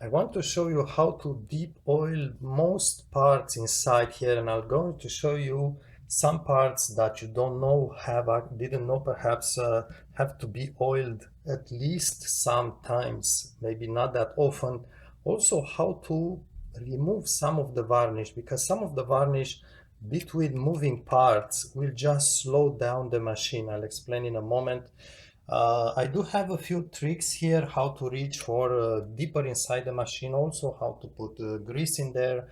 I want to show you how to deep oil most parts inside here, and I'm going to show you some parts that you don't know didn't know perhaps have to be oiled at least sometimes, maybe not that often. Also how to remove some of the varnish, because some of the varnish between moving parts will just slow down the machine. I'll explain in a moment. I do have a few tricks here how to reach for deeper inside the machine, also how to put grease in there.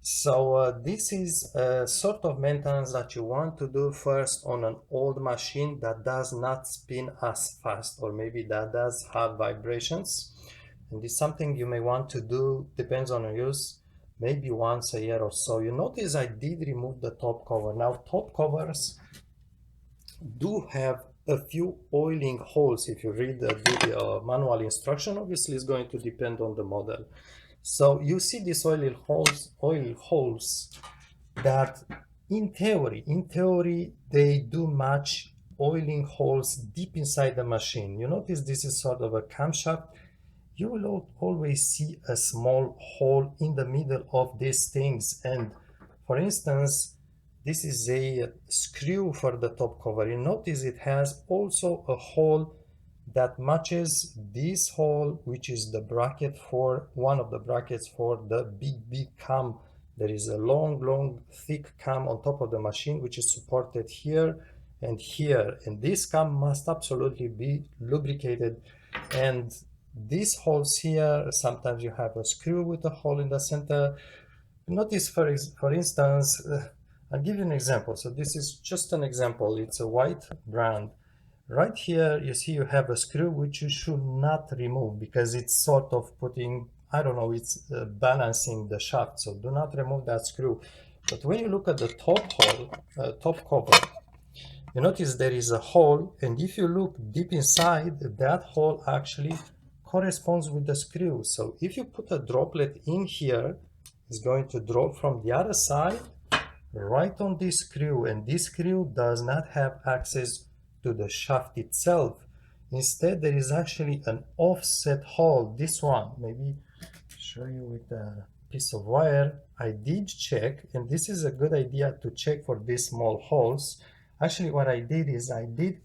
So this is a sort of maintenance that you want to do first on an old machine that does not spin as fast, or maybe that does have vibrations. And this is something you may want to do, depends on your use, maybe once a year or so. You notice I did remove the top cover. Now top covers do have a few oiling holes. If you read the manual instruction, obviously it's going to depend on the model. So you see these oil holes that in theory, they do match oiling holes deep inside the machine. You notice this is sort of a camshaft. You will always see a small hole in the middle of these things. And for instance, this is a screw for the top cover. You notice it has also a hole that matches this hole, which is the bracket for one of the brackets for the big cam. There is a long thick cam on top of the machine, which is supported here and here, and this cam must absolutely be lubricated. And these holes here, sometimes you have a screw with a hole in the center. Notice for instance, I'll give you an example. So this is just an example. It's a white brand. Right here, you see you have a screw which you should not remove because it's sort of putting, I don't know, it's balancing the shaft. So do not remove that screw. But when you look at the top cover, you notice there is a hole, and if you look deep inside, that hole actually corresponds with the screw. So if you put a droplet in here, it's going to drop from the other side right on this screw, and this screw does not have access to the shaft itself. Instead, there is actually an offset hole. This one, maybe show you with a piece of wire. I did check, and this is a good idea to check for these small holes. Actually, what I did is I did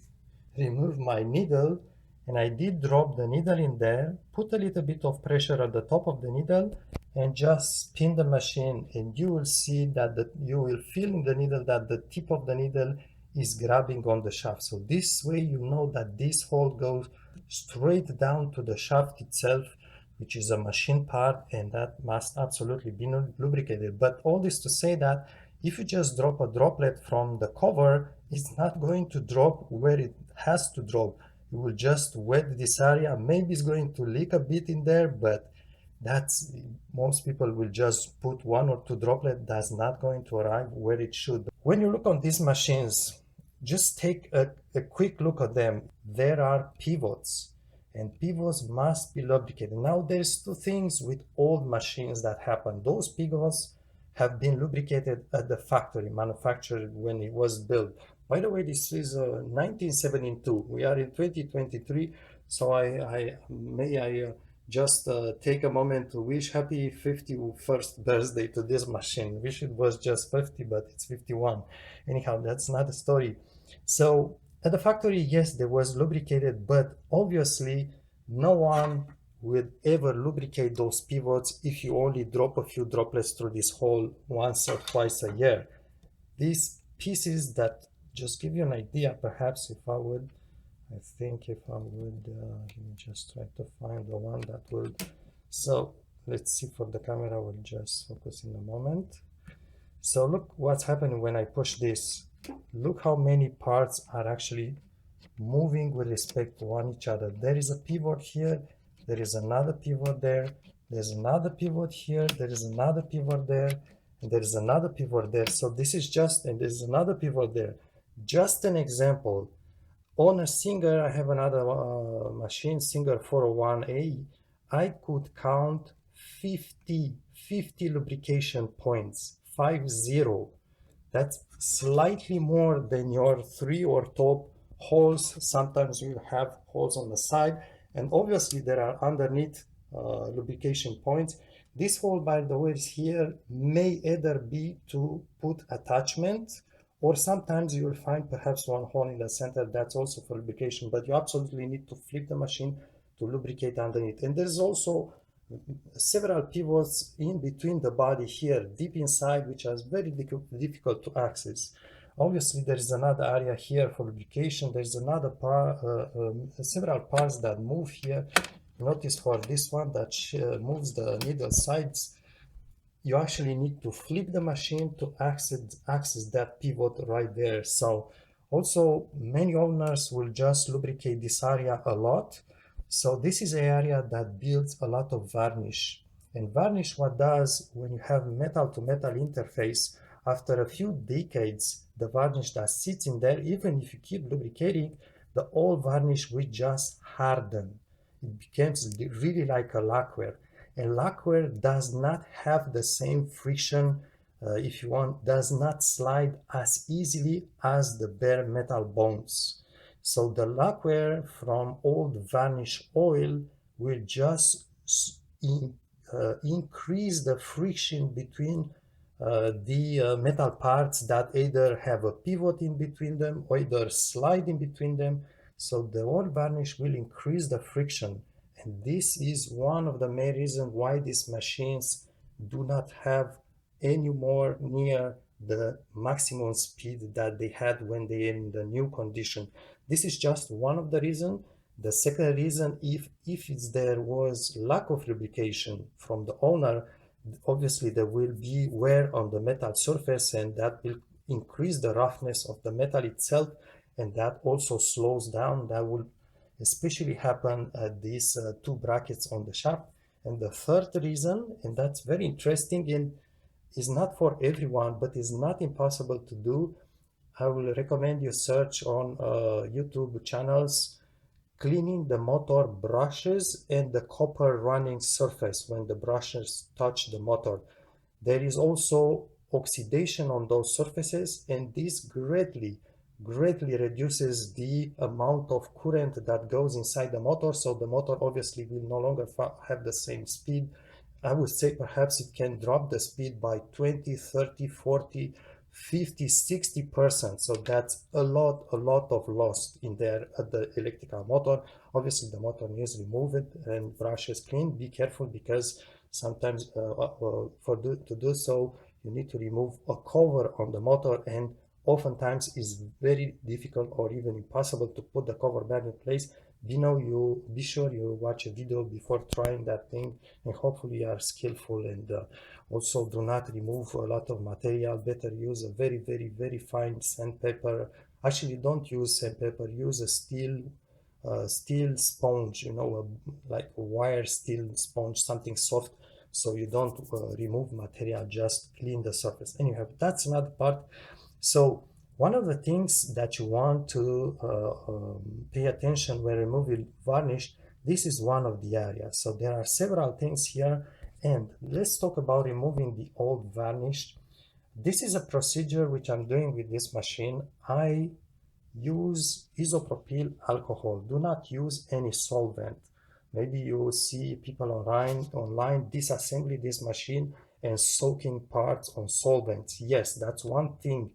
remove my needle, and I did drop the needle in there, put a little bit of pressure at the top of the needle, and just spin the machine, and you will see that you will feel in the needle that the tip of the needle is grabbing on the shaft. So this way you know that this hole goes straight down to the shaft itself, which is a machine part, and that must absolutely be lubricated. But all this to say that if you just drop a droplet from the cover, it's not going to drop where it has to drop. You will just wet this area. Maybe it's going to leak a bit in there, but that's, most people will just put one or two droplet. That's not going to arrive where it should. When you look on these machines, just take a quick look at them. There are pivots, and pivots must be lubricated. Now there's two things with old machines that happen. Those pivots have been lubricated at the factory, manufactured when it was built. By the way, this is 1972. We are in 2023, so I just take a moment to wish happy 51st birthday to this machine. Wish it was just 50, but it's 51. Anyhow, that's not the story. So at the factory, yes, there was lubricated, but obviously no one would ever lubricate those pivots if you only drop a few droplets through this hole once or twice a year. These pieces that just give you an idea, perhaps if I would, I think if I would, let me just try to find the one that would, so let's see for the camera, we'll just focus in a moment. So look what's happening when I push this. Look how many parts are actually moving with respect to one each other. There is a pivot here, there is another pivot there, there's another pivot here, there is another pivot there, and there is another pivot there. So this is just, and there's another pivot there. Just an example. On a Singer, I have another machine, Singer 401A. I could count 50 lubrication points, 50. That's slightly more than your 3 or top holes. Sometimes you have holes on the side, and obviously there are underneath lubrication points. This hole, by the way, here may either be to put attachment, or sometimes you will find perhaps one hole in the center that's also for lubrication, but you absolutely need to flip the machine to lubricate underneath. And there's also several pivots in between the body here, deep inside, which is very difficult to access. Obviously, there is another area here for lubrication. There's another several parts that move here. Notice for this one that moves the needle sides, you actually need to flip the machine to access that pivot right there. So also many owners will just lubricate this area a lot. So this is an area that builds a lot of varnish. And varnish, what does when you have metal to metal interface, after a few decades, the varnish that sits in there, even if you keep lubricating, the old varnish will just harden. It becomes really like a lacquer. And lacquer does not have the same friction, if you want, does not slide as easily as the bare metal bones. So the lacquer from old varnish oil will just increase the friction between the metal parts that either have a pivot in between them or either slide in between them. So the old varnish will increase the friction. And this is one of the main reasons why these machines do not have any more near the maximum speed that they had when they are in the new condition. This is just one of the reasons. The second reason, if there was lack of lubrication from the owner, obviously there will be wear on the metal surface, and that will increase the roughness of the metal itself, and that also slows down. That will especially happen at these two brackets on the shaft. And the third reason, and that's very interesting and is not for everyone, but is not impossible to do, I will recommend you search on YouTube channels cleaning the motor brushes and the copper running surface when the brushes touch the motor. There is also oxidation on those surfaces, and this greatly reduces the amount of current that goes inside the motor. So the motor obviously will no longer have the same speed. I would say perhaps it can drop the speed by 20, 30, 40, 50, 60%. So that's a lot of loss in there at the electrical motor. Obviously the motor needs removed and brushes cleaned. Be careful, because sometimes to do so you need to remove a cover on the motor, and oftentimes is very difficult or even impossible to put the cover back in place. Be sure you watch a video before trying that thing, and hopefully you are skillful. And also do not remove a lot of material. Better use a very fine sandpaper. Actually, don't use sandpaper, use a steel sponge, like a wire steel sponge, something soft, so you don't remove material, just clean the surface. Anyhow, that's another part. So one of the things that you want to pay attention when removing varnish, this is one of the areas. So there are several things here, and let's talk about removing the old varnish. This is a procedure which I'm doing with this machine. I use isopropyl alcohol. Do not use any solvent. Maybe you see people online disassembling this machine and soaking parts on solvents. Yes, that's one thing.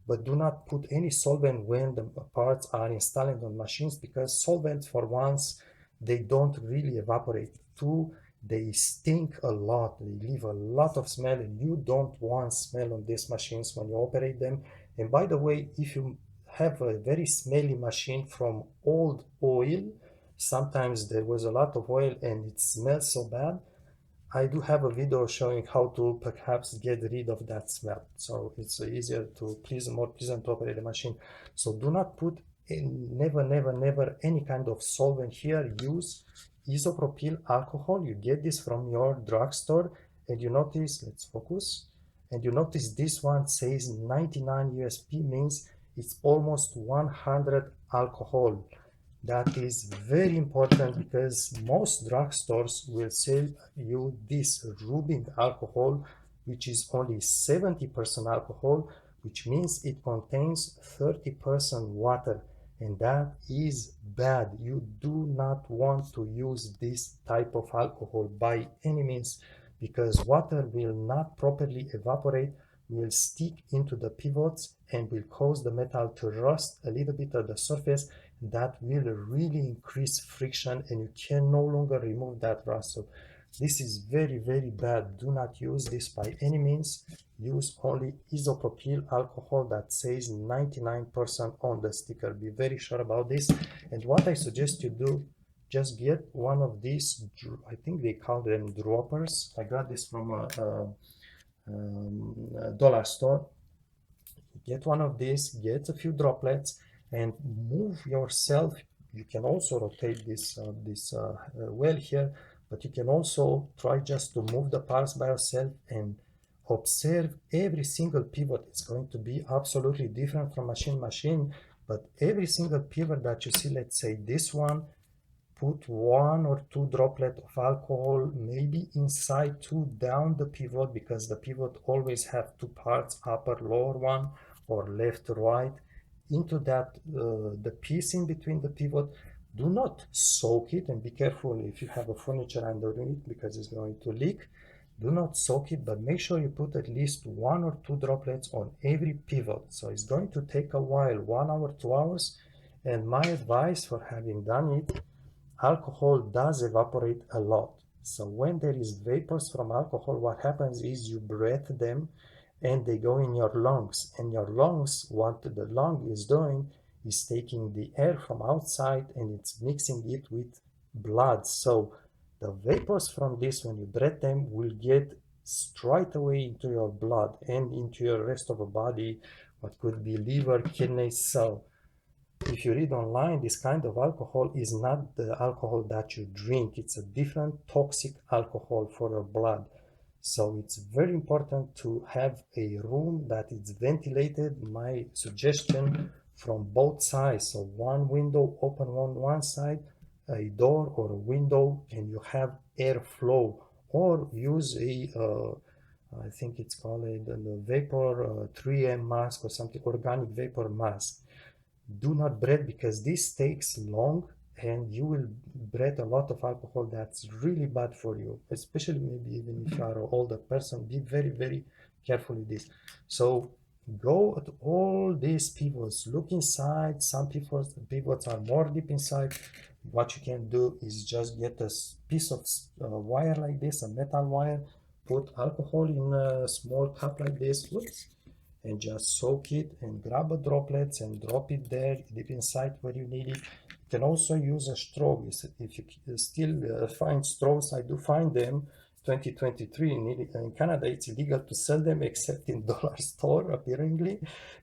But do not put any solvent when the parts are installed on machines, because solvents, for once, they don't really evaporate. Two, they stink a lot. They leave a lot of smell, and you don't want smell on these machines when you operate them. And by the way, if you have a very smelly machine from old oil, sometimes there was a lot of oil and it smells so bad, I do have a video showing how to perhaps get rid of that smell. So it's easier to more pleasant to operate the machine. So do not put never any kind of solvent here. Use isopropyl alcohol. You get this from your drugstore, and you notice, let's focus, and you notice this one says 99 USP, means it's almost 100 alcohol. That is very important, because most drugstores will sell you this rubbing alcohol, which is only 70% alcohol, which means it contains 30% water. and that is bad. You do not want to use this type of alcohol by any means, because water will not properly evaporate, will stick into the pivots and will cause the metal to rust a little bit at the surface. That will really increase friction and you can no longer remove that rust. So this is very, very bad. Do not use this by any means. Use only isopropyl alcohol that says 99% on the sticker. Be very sure about this. And what I suggest you do, just get one of these, I think they call them droppers. I got this from a dollar store. Get one of these, get a few droplets, and move yourself. You can also rotate this well here, but you can also try just to move the parts by yourself and observe every single pivot. It's going to be absolutely different from machine to machine, but every single pivot that you see, let's say this one, put 1 or 2 droplets of alcohol, maybe inside to down the pivot, because the pivot always have 2 parts, upper, lower one, or left, right, into that, the piece in between the pivot. Do not soak it, and be careful if you have a furniture underneath because it's going to leak. Do not soak it, but make sure you put at least 1 or 2 droplets on every pivot. So it's going to take a while, 1 hour, 2 hours. And my advice for having done it, alcohol does evaporate a lot. So when there is vapors from alcohol, what happens is you breathe them and they go in your lungs. And your lungs, what the lung is doing is taking the air from outside and it's mixing it with blood. So the vapors from this, when you breathe them, will get straight away into your blood and into your rest of the body, what could be liver, kidneys. So if you read online, this kind of alcohol is not the alcohol that you drink. It's a different toxic alcohol for your blood. So it's very important to have a room that is ventilated. My suggestion, from both sides. So one window open on one side, a door or a window, and you have airflow. Or use I think it's called a vapor 3M mask or something, organic vapor mask. Do not breathe, because this takes long and you will breathe a lot of alcohol that's really bad for you, especially maybe even if you are an older person. Be very, very careful with this. So go at all these pivots, look inside. Some pivots are more deep inside. What you can do is just get a piece of wire like this, a metal wire, put alcohol in a small cup like this. Whoops. And just soak it and grab a droplets and drop it there deep inside where you need it. You can also use a straw. If you still find straws, I do find them. 2023 in Canada, it's illegal to sell them except in dollar store. Apparently,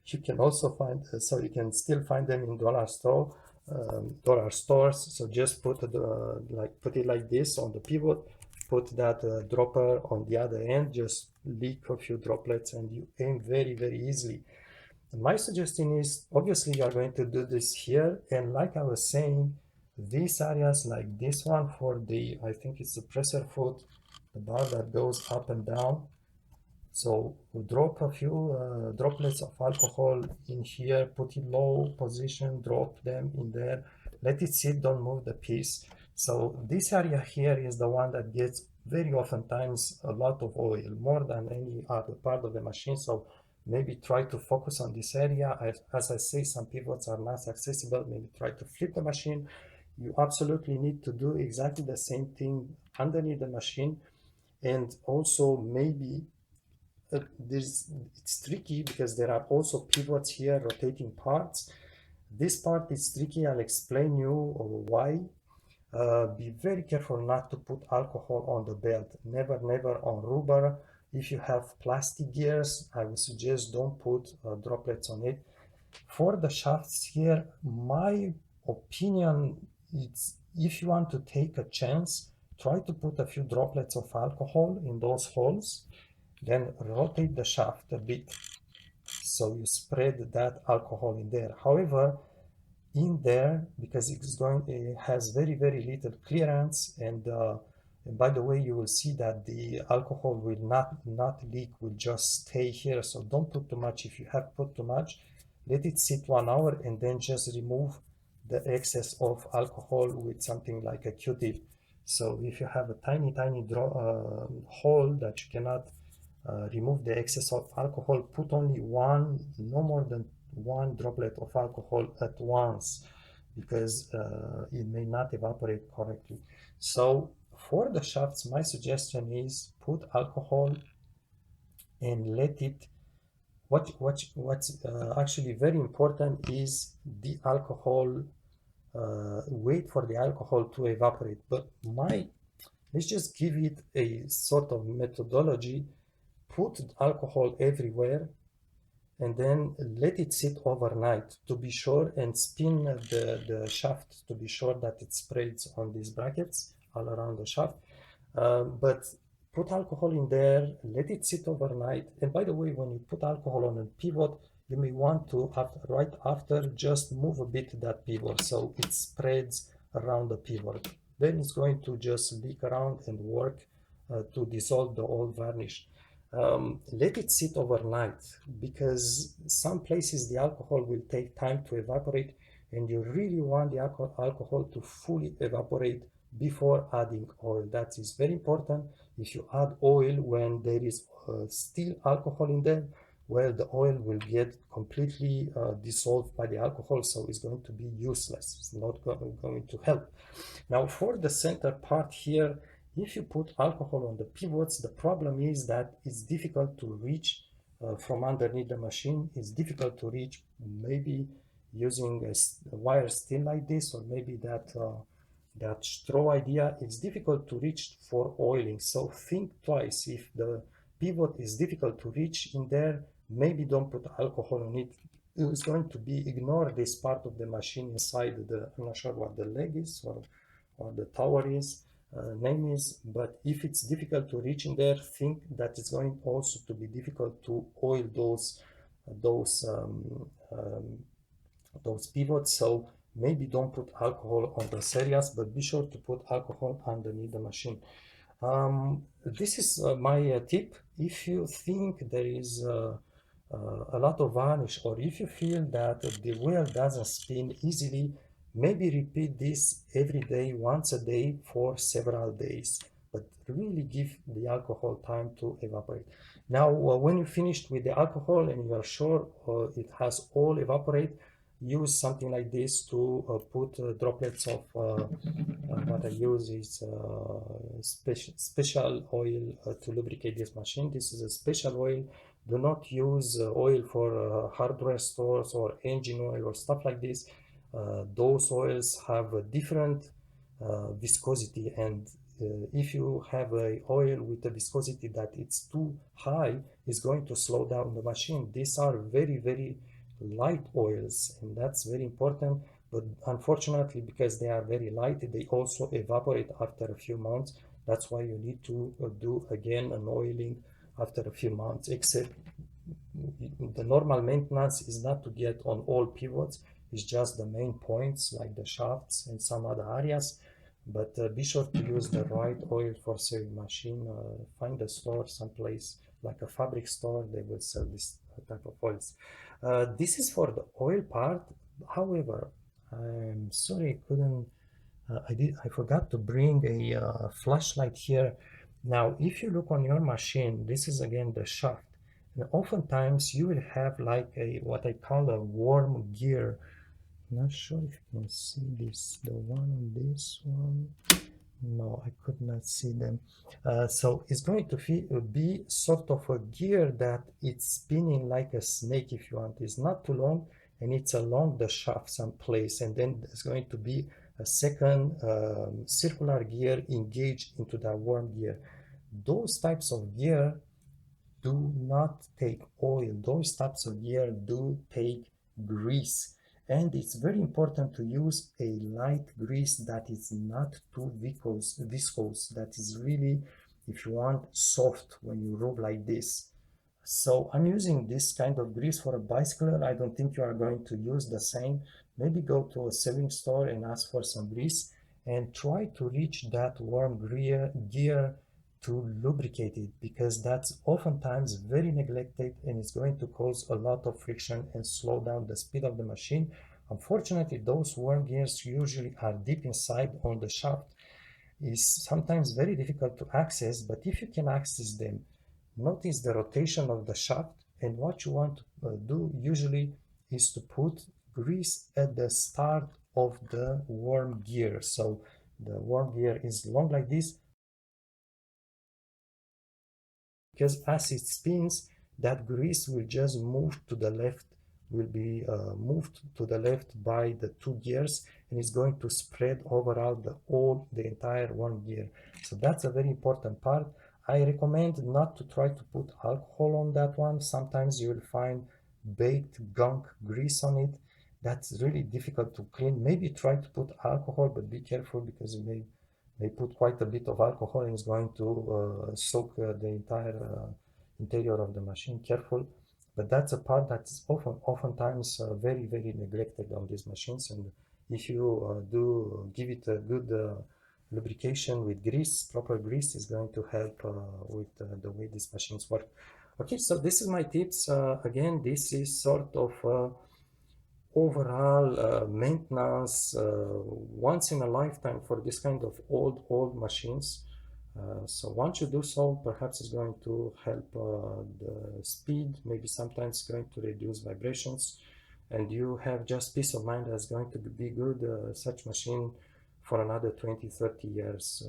you can also find, so you can still find them in dollar dollar stores. So just put it like this on the pivot. Put that dropper on the other end, just leak a few droplets and you aim very, very easily. And my suggestion is, obviously you are going to do this here, and like I was saying, these areas like this one for the, I think it's the presser foot, the bar that goes up and down. So we drop a few droplets of alcohol in here, put it low position, drop them in there, let it sit, don't move the piece. So this area here is the one that gets very oftentimes a lot of oil, more than any other part of the machine. So maybe try to focus on this area. As I say, some pivots are not accessible. Maybe try to flip the machine. You absolutely need to do exactly the same thing underneath the machine. And also maybe it's tricky because there are also pivots here, rotating parts. This part is tricky. I'll explain you why. Be very careful not to put alcohol on the belt. Never, never on rubber. If you have plastic gears, I would suggest don't put droplets on it. For the shafts here, my opinion, it's if you want to take a chance, try to put a few droplets of alcohol in those holes, then rotate the shaft a bit. So you spread that alcohol in there. However, in there, because it has very, very little clearance, and by the way, you will see that the alcohol will not leak, will just stay here. So don't put too much. If you have put too much, let it sit 1 hour, and then just remove the excess of alcohol with something like a Q-tip. So if you have a tiny hole that you cannot remove the excess of alcohol, put only one, no more than one droplet of alcohol at once, because it may not evaporate correctly. So for the shafts, my suggestion is put alcohol and let it. What's actually very important is the alcohol. Wait for the alcohol to evaporate. But let's just give it a sort of methodology. Put alcohol everywhere and then let it sit overnight to be sure, and spin the shaft to be sure that it spreads on these brackets all around the shaft. But put alcohol in there, let it sit overnight. And by the way, when you put alcohol on a pivot, you may want to, right after, just move a bit that pivot so it spreads around the pivot. Then it's going to just leak around and work to dissolve the old varnish. Let it sit overnight, because some places the alcohol will take time to evaporate, and you really want the alcohol to fully evaporate before adding oil. That is very important. If you add oil when there is still alcohol in there, well, the oil will get completely dissolved by the alcohol, so it's going to be useless. It's not going to help. Now, for the center part here, if you put alcohol on the pivots, the problem is that it's difficult to reach from underneath the machine. It's difficult to reach, maybe using a wire still like this, or maybe that straw idea. It's difficult to reach for oiling. So think twice. If the pivot is difficult to reach in there, maybe don't put alcohol on it. It's going to be ignore this part of the machine inside I'm not sure what the leg is or the tower is. Name is, but if it's difficult to reach in there, think that it's going also to be difficult to oil those pivots. So maybe don't put alcohol on those areas, but be sure to put alcohol underneath the machine. This is my tip. If you think there is a lot of varnish, or if you feel that the wheel doesn't spin easily, maybe repeat this every day, once a day for several days, but really give the alcohol time to evaporate. Now, when you finished with the alcohol and you are sure it has all evaporate, use something like this to put droplets of what I use is special oil to lubricate this machine. This is a special oil. Do not use oil for hardware stores or engine oil or stuff like this. Those oils have a different viscosity, and if you have a oil with a viscosity that it's too high, it's going to slow down the machine. These are very, very light oils, and that's very important. But unfortunately, because they are very light, they also evaporate after a few months. That's why you need to do again an oiling after a few months. Except the normal maintenance is not to get on all pivots, it's just the main points like the shafts and some other areas. But be sure to use the right oil for sewing machine. Find a store someplace like a fabric store, they will sell this type of oils. This is for the oil part. However, I'm sorry I couldn't I forgot to bring a flashlight here. Now if you look on your machine, this is again the shaft, and oftentimes you will have like a what I call a worm gear. Not sure if you can see this, the one on this one. No, I could not see them. So it's going to be sort of a gear that it's spinning like a snake, if you want. It's not too long, and it's along the shaft someplace, and then there's going to be a second circular gear engaged into that worm gear. Those types of gear do not take oil. Those types of gear do take grease. And it's very important to use a light grease that is not too viscous, that is really, if you want, soft when you rub like this. So I'm using this kind of grease for a bicycle. I don't think you are going to use the same. Maybe go to a sewing store and ask for some grease and try to reach that worm gear to lubricate it, because that's oftentimes very neglected and it's going to cause a lot of friction and slow down the speed of the machine. Unfortunately, those worm gears usually are deep inside on the shaft. Is sometimes very difficult to access, but if you can access them, notice the rotation of the shaft, and what you want to do usually is to put grease at the start of the worm gear. So the worm gear is long like this, because as it spins, that grease will just move to the left, will be moved to the left by the two gears, and it's going to spread overall the entire worm gear. So that's a very important part. I recommend not to try to put alcohol on that one. Sometimes you will find baked gunk grease on it. That's really difficult to clean. Maybe try to put alcohol, but be careful, because you may put quite a bit of alcohol and it's going to soak the entire interior of the machine. Careful. But that's a part that's oftentimes very, very neglected on these machines. And if you do give it a good lubrication with grease, proper grease is going to help with the way these machines work. Okay, so this is my tips. Again, this is sort of overall maintenance once in a lifetime for this kind of old machines. So once you do so, perhaps it's going to help the speed, maybe sometimes it's going to reduce vibrations, and you have just peace of mind that's going to be good such machine for another 20-30 years.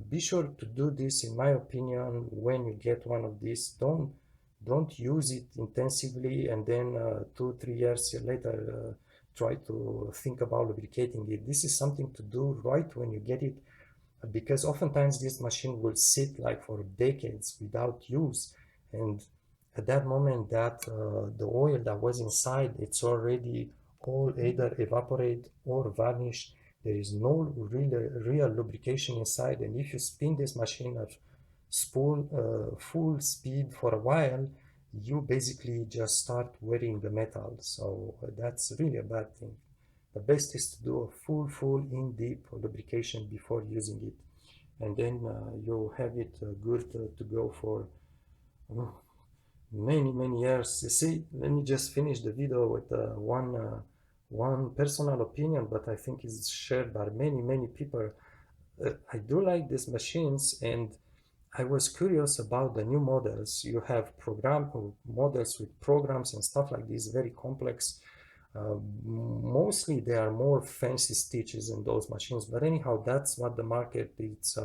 Be sure to do this, in my opinion, when you get one of these. Don't use it intensively and then 2-3 years later try to think about lubricating it. This is something to do right when you get it, because oftentimes this machine will sit like for decades without use, and at that moment that the oil that was inside, it's already all either evaporate or varnished. There is no real lubrication inside, and if you spin this machine at full speed for a while, you basically just start wearing the metal. So that's really a bad thing. The best is to do a full in-deep lubrication before using it, and then you have it good to go for many years. You see, let me just finish the video with one personal opinion, but I think it's shared by many people. I do like these machines, and I was curious about the new models. You have models with programs and stuff like this, very complex. Mostly they are more fancy stitches in those machines, but anyhow, that's what the market is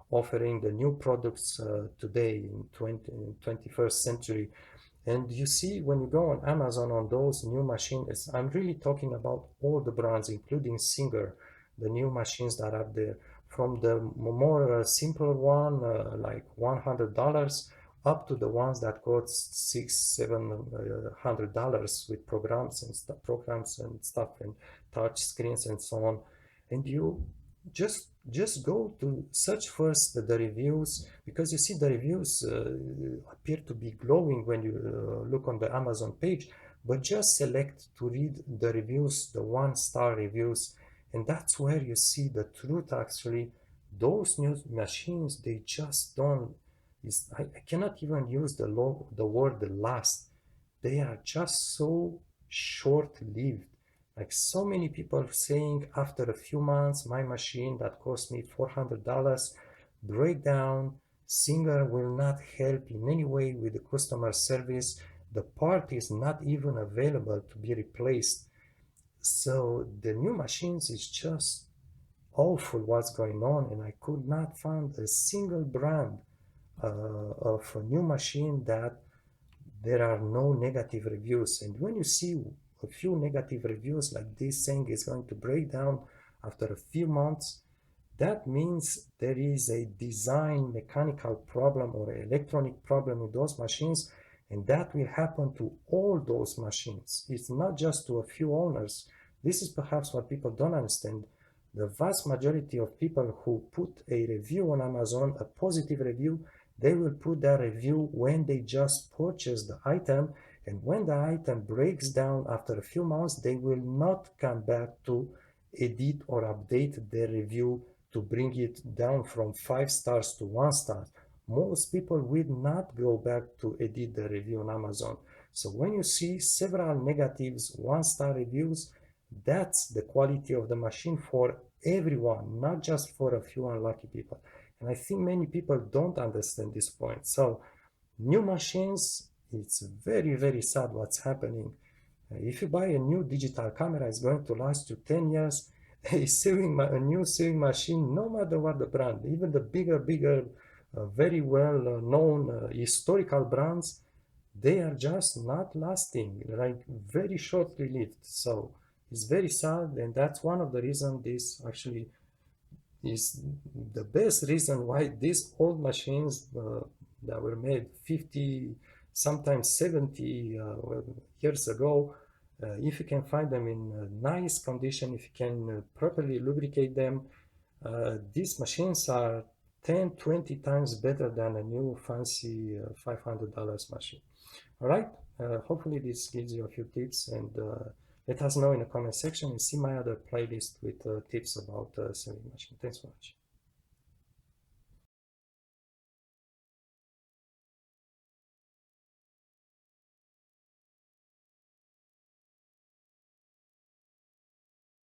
offering, the new products today in 21st century. And you see, when you go on Amazon on those new machines, I'm really talking about all the brands, including Singer, the new machines that are there, from the more simple one, like $100, up to the ones that cost $600-700 with programs and stuff and touch screens and so on. And you just go to search first the reviews, because you see the reviews appear to be glowing when you look on the Amazon page, but just select to read the reviews, the 1-star reviews, and that's where you see the truth. Actually, those new machines, they just don't, I cannot even use the word last. They are just so short-lived. Like so many people saying, after a few months, my machine that cost me $400 break down. Singer will not help in any way with the customer service. The part is not even available to be replaced. So the new machines is just awful what's going on, and I could not find a single brand of a new machine that there are no negative reviews. And when you see a few negative reviews like this saying it's going to break down after a few months, that means there is a design mechanical problem or electronic problem with those machines, and that will happen to all those machines. It's not just to a few owners. This is perhaps what people don't understand. The vast majority of people who put a review on Amazon, a positive review, they will put that review when they just purchase the item, and when the item breaks down after a few months, they will not come back to edit or update their review to bring it down from 5 stars to 1 star, most people will not go back to edit the review on Amazon. So when you see several negatives, 1-star reviews, that's the quality of the machine for everyone, not just for a few unlucky people. And I think many people don't understand this point. So new machines, it's very, very sad what's happening. If you buy a new digital camera, it's going to last you 10 years. A new sewing machine, no matter what the brand, even the bigger, very well known historical brands, they are just not lasting, like very shortly lived. So it's very sad, and that's one of the reasons this actually is the best reason why these old machines that were made 50, sometimes 70 years ago, if you can find them in nice condition, if you can properly lubricate them, these machines are 10, 20 times better than a new fancy $500 machine. All right, hopefully this gives you a few tips, and let us know in the comment section and see my other playlist with tips about sewing machine. Thanks for watching.